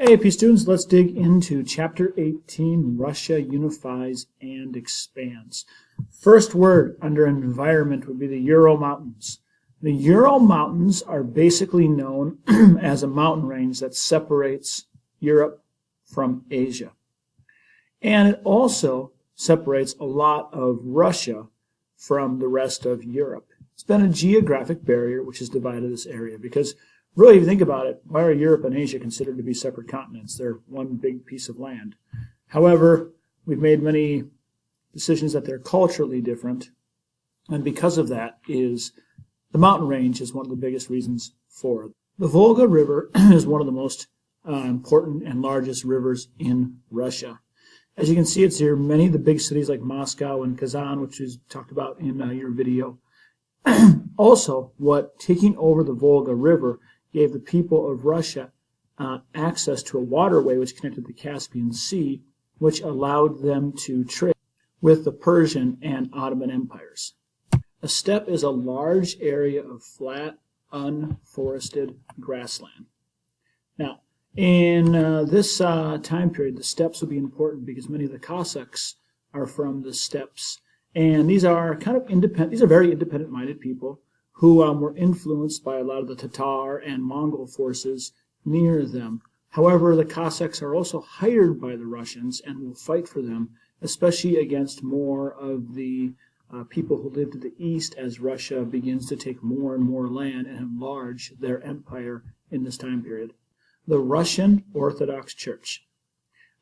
Hey, AP students, let's dig into Chapter 18, Russia Unifies and Expands. First word under environment would be the Ural Mountains. The Ural Mountains are basically known as a mountain range that separates Europe from Asia. And it also separates a lot of Russia from the rest of Europe. It's been a geographic barrier which has divided this area because really, if you think about it, why are Europe and Asia considered to be separate continents? They're one big piece of land. However, we've made many decisions that they're culturally different, and because of that is the mountain range is one of the biggest reasons for it. The Volga River is one of the most important and largest rivers in Russia. As you can see, it's near many of the big cities like Moscow and Kazan, which is talked about in your video. Also, what taking over the Volga River gave the people of Russia access to a waterway which connected the Caspian Sea, which allowed them to trade with the Persian and Ottoman empires. A steppe is a large area of flat, unforested grassland. Now, in this time period, the steppes will be important because many of the Cossacks are from the steppes, and these are kind of independent. These are very independent-minded people who were influenced by a lot of the Tatar and Mongol forces near them. However, the Cossacks are also hired by the Russians and will fight for them, especially against more of the people who live to the east as Russia begins to take more and more land and enlarge their empire in this time period. The Russian Orthodox Church.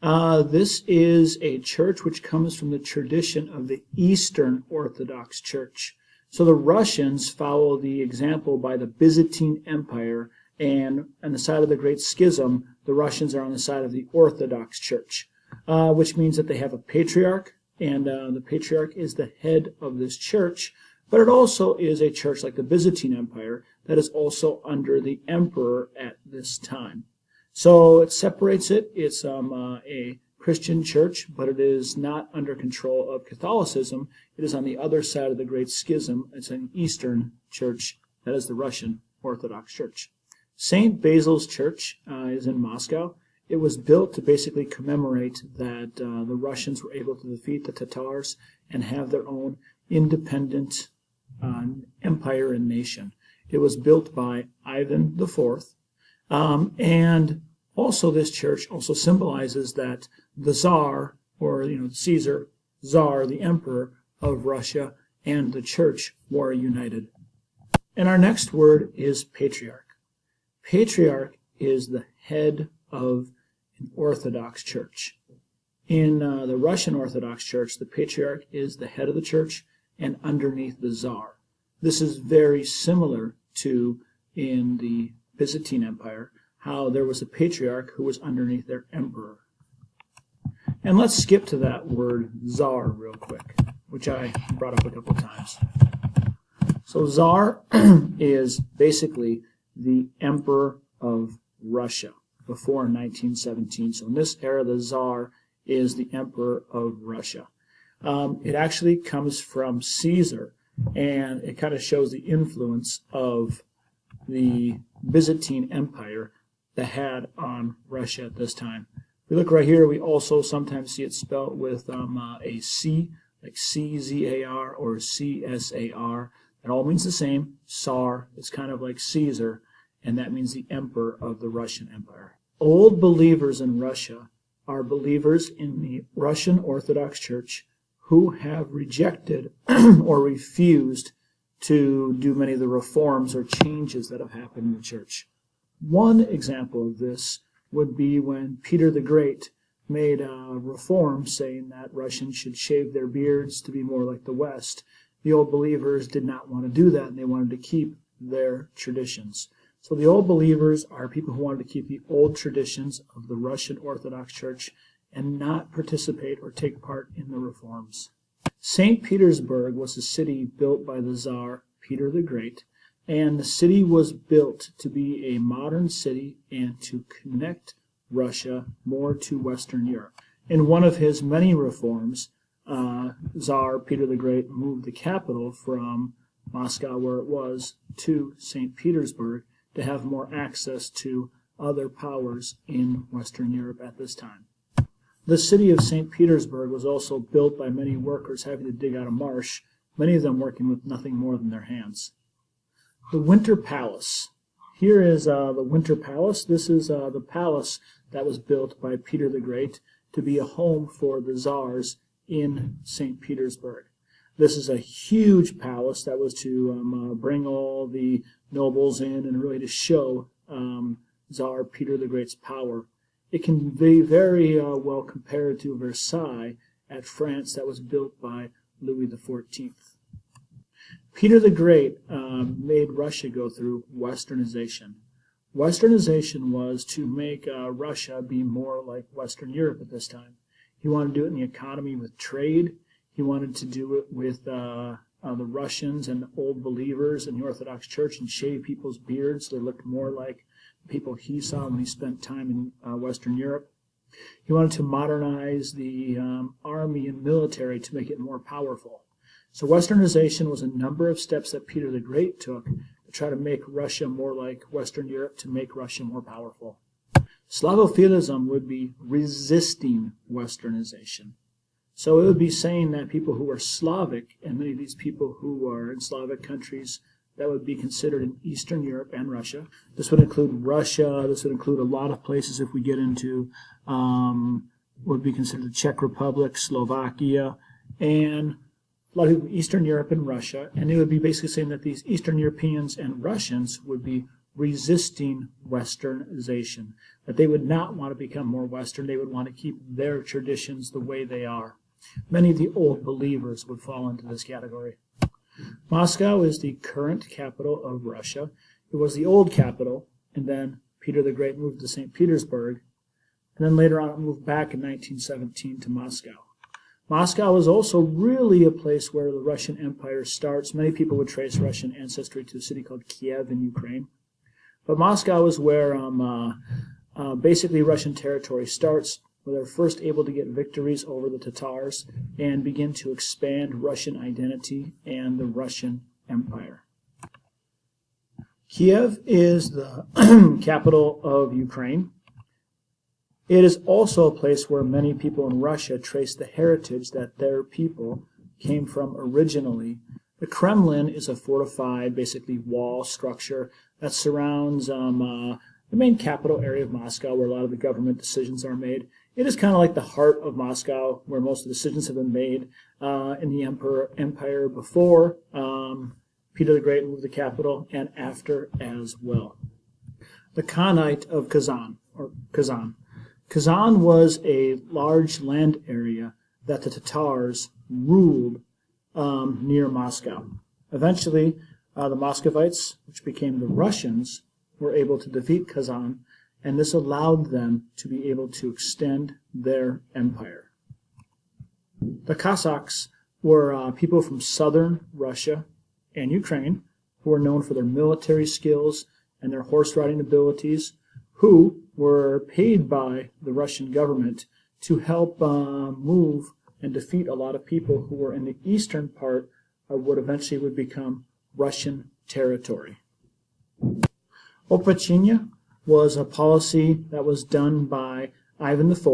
This is a church which comes from the tradition of the Eastern Orthodox Church. So the Russians follow the example by the Byzantine Empire, and on the side of the Great Schism, the Russians are on the side of the Orthodox Church, which means that they have a patriarch, and the patriarch is the head of this church, but it also is a church like the Byzantine Empire that is also under the emperor at this time. So it separates it. It's a Christian church, but it is not under control of Catholicism. It is on the other side of the Great Schism. It's an Eastern church. That is the Russian Orthodox Church. St. Basil's Church is in Moscow. It was built to basically commemorate that the Russians were able to defeat the Tatars and have their own independent empire and nation. It was built by Ivan IV. And also this church also symbolizes that the Tsar, or Caesar, Tsar, the emperor of Russia, and the church were united. And our next word is patriarch. Patriarch is the head of an Orthodox church. In the Russian Orthodox Church, the patriarch is the head of the church and underneath the Tsar. This is very similar to in the Byzantine Empire, how there was a patriarch who was underneath their emperor. And let's skip to that word Tsar real quick, which I brought up a couple of times. So Tsar is basically the emperor of Russia before 1917. So in this era, the Tsar is the emperor of Russia. It actually comes from Caesar, and it kind of shows the influence of the Byzantine Empire that had on Russia at this time. If we look right here, we also sometimes see it spelled with a C, like C-Z-A-R or C-S-A-R. It all means the same. Tsar, it's kind of like Caesar, and that means the emperor of the Russian Empire. Old believers in Russia are believers in the Russian Orthodox Church who have rejected or refused to do many of the reforms or changes that have happened in the church. One example of this would be when Peter the Great made a reform saying that Russians should shave their beards to be more like the West. The old believers did not want to do that, and they wanted to keep their traditions. So the old believers are people who wanted to keep the old traditions of the Russian Orthodox Church and not participate or take part in the reforms. St. Petersburg was a city built by the Tsar Peter the Great, and the city was built to be a modern city and to connect Russia more to Western Europe. In one of his many reforms, Tsar Peter the Great moved the capital from Moscow, where it was, to St. Petersburg to have more access to other powers in Western Europe at this time. The city of St. Petersburg was also built by many workers having to dig out a marsh, many of them working with nothing more than their hands. The Winter Palace. Here is the Winter Palace. This is the palace that was built by Peter the Great to be a home for the Tsars in St. Petersburg. This is a huge palace that was to bring all the nobles in and really to show Tsar Peter the Great's power. It can be very well compared to Versailles at France that was built by Louis XIV. Peter the Great made Russia go through Westernization. Westernization was to make Russia be more like Western Europe at this time. He wanted to do it in the economy with trade. He wanted to do it with the Russians and the old believers in the Orthodox Church and shave people's beards so they looked more like the people he saw when he spent time in Western Europe. He wanted to modernize the army and military to make it more powerful. So Westernization was a number of steps that Peter the Great took to try to make Russia more like Western Europe, to make Russia more powerful. Slavophilism would be resisting Westernization. So it would be saying that people who are Slavic, and many of these people who are in Slavic countries that would be considered in Eastern Europe and Russia. This would include Russia. This would include a lot of places if we get into would be considered the Czech Republic, Slovakia, and a lot of people in Eastern Europe and Russia. And it would be basically saying that these Eastern Europeans and Russians would be resisting Westernization, that they would not want to become more Western. They would want to keep their traditions the way they are. Many of the old believers would fall into this category. Moscow is the current capital of Russia. It was the old capital, and then Peter the Great moved to St. Petersburg, and then later on it moved back in 1917 to Moscow. Moscow is also really a place where the Russian Empire starts. Many people would trace Russian ancestry to a city called Kiev in Ukraine. But Moscow is where basically Russian territory starts, where they're first able to get victories over the Tatars and begin to expand Russian identity and the Russian Empire. Kiev is the capital of Ukraine. It is also a place where many people in Russia trace the heritage that their people came from originally. The Kremlin is a fortified, basically, wall structure that surrounds the main capital area of Moscow, where a lot of the government decisions are made. It is kind of like the heart of Moscow, where most of the decisions have been made in the empire before Peter the Great moved the capital, and after as well. The Khanate of Kazan, or Kazan. Kazan was a large land area that the Tatars ruled near Moscow. Eventually, the Muscovites, which became the Russians, were able to defeat Kazan, and this allowed them to be able to extend their empire. The Cossacks were people from southern Russia and Ukraine who were known for their military skills and their horse riding abilities, who were paid by the Russian government to help move and defeat a lot of people who were in the eastern part of what eventually would become Russian territory. Opachina was a policy that was done by Ivan IV,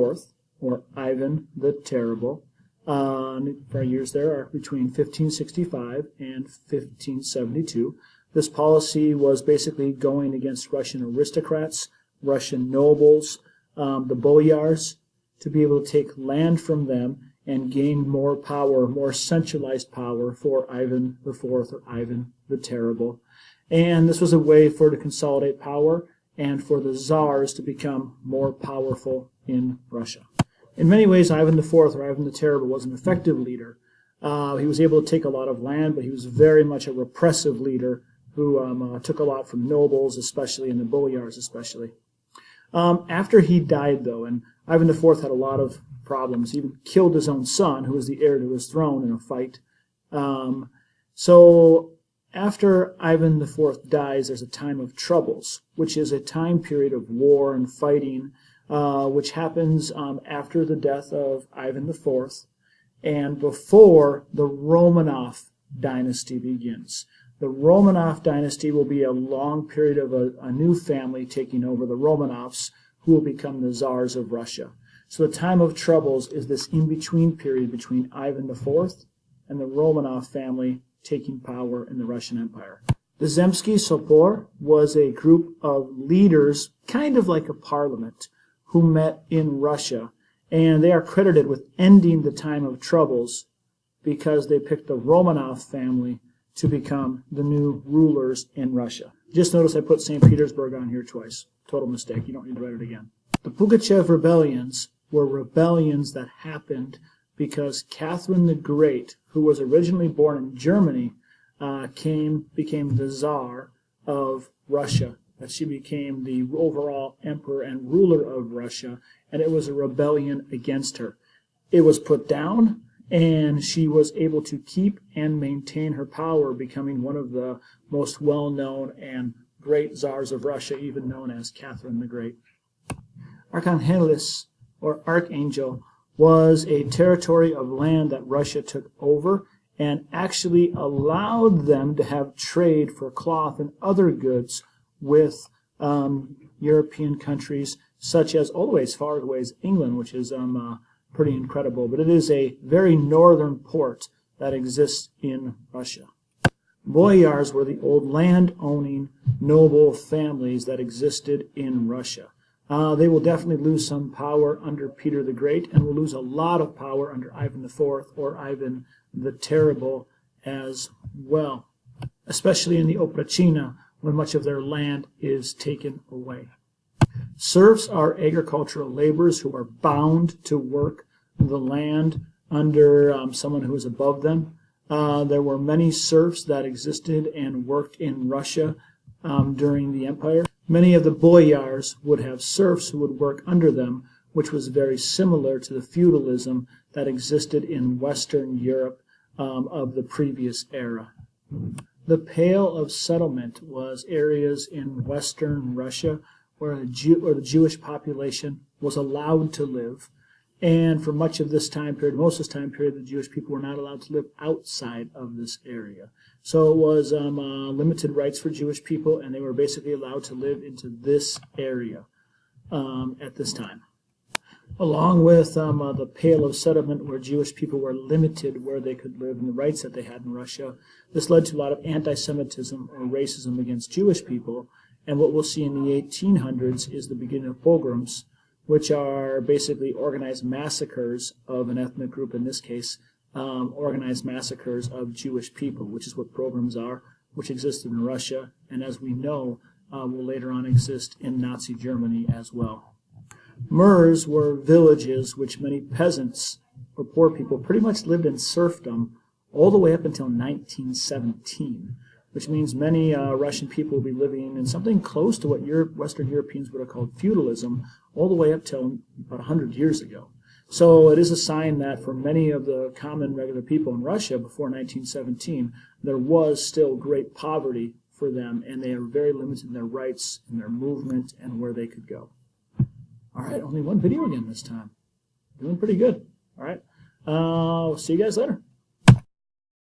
or Ivan the Terrible. Our years there are between 1565 and 1572. This policy was basically going against Russian aristocrats, Russian nobles, the Boyars, to be able to take land from them and gain more power, more centralized power for Ivan IV or Ivan the Terrible. And this was a way for to consolidate power and for the Tsars to become more powerful in Russia. In many ways, Ivan IV or Ivan the Terrible was an effective leader. He was able to take a lot of land, but he was very much a repressive leader who took a lot from nobles, especially, and the boyars especially. After he died, though, and Ivan IV had a lot of problems. He even killed his own son, who was the heir to his throne, in a fight. So after Ivan IV dies, there's a time of troubles, which is a time period of war and fighting, which happens after the death of Ivan IV and before the Romanov Dynasty begins. The Romanov Dynasty will be a long period of a new family taking over, the Romanovs, who will become the Tsars of Russia. So the time of troubles is this in-between period between Ivan IV and the Romanov family taking power in the Russian Empire. The Zemsky Sobor was a group of leaders, kind of like a parliament, who met in Russia, and they are credited with ending the time of troubles because they picked the Romanov family to become the new rulers in Russia. Just notice I put St. Petersburg on here twice. Total mistake. You don't need to write it again. The Pugachev rebellions were rebellions that happened because Catherine the Great, who was originally born in Germany, became the Tsar of Russia. That she became the overall emperor and ruler of Russia, and it was a rebellion against her. It was put down, and she was able to keep and maintain her power, becoming one of the most well-known and great Tsars of Russia, even known as Catherine the Great. Arkhangelis, or Archangel, was a territory of land that Russia took over and actually allowed them to have trade for cloth and other goods with European countries, such as all the way as far away as England, which is pretty incredible. But it is a very northern port that exists in Russia. Boyars were the old land-owning noble families that existed in Russia. They will definitely lose some power under Peter the Great, and will lose a lot of power under Ivan IV or Ivan the Terrible as well, especially in the Oprachina, when much of their land is taken away. Serfs are agricultural laborers who are bound to work the land under someone who is above them. There were many serfs that existed and worked in Russia during the empire. Many of the boyars would have serfs who would work under them, which was very similar to the feudalism that existed in Western Europe of the previous era. The Pale of Settlement was areas in Western Russia where the Jewish population was allowed to live. And for much of this time period, most of this time period, the Jewish people were not allowed to live outside of this area. So it was limited rights for Jewish people, and they were basically allowed to live into this area at this time. Along with the Pale of Settlement, where Jewish people were limited where they could live and the rights that they had in Russia, this led to a lot of anti-Semitism or racism against Jewish people. And what we'll see in the 1800s is the beginning of pogroms, which are basically organized massacres of an ethnic group, in this case, organized massacres of Jewish people, which is what pogroms are, which existed in Russia, and as we know, will later on exist in Nazi Germany as well. Murs were villages which many peasants or poor people pretty much lived in serfdom all the way up until 1917, which means many Russian people will be living in something close to what Western Europeans would have called feudalism all the way up till about 100 years ago. So it is a sign that for many of the common regular people in Russia before 1917, there was still great poverty for them, and they are very limited in their rights and their movement and where they could go. All right, only one video again this time. Doing pretty good. All right, see you guys later.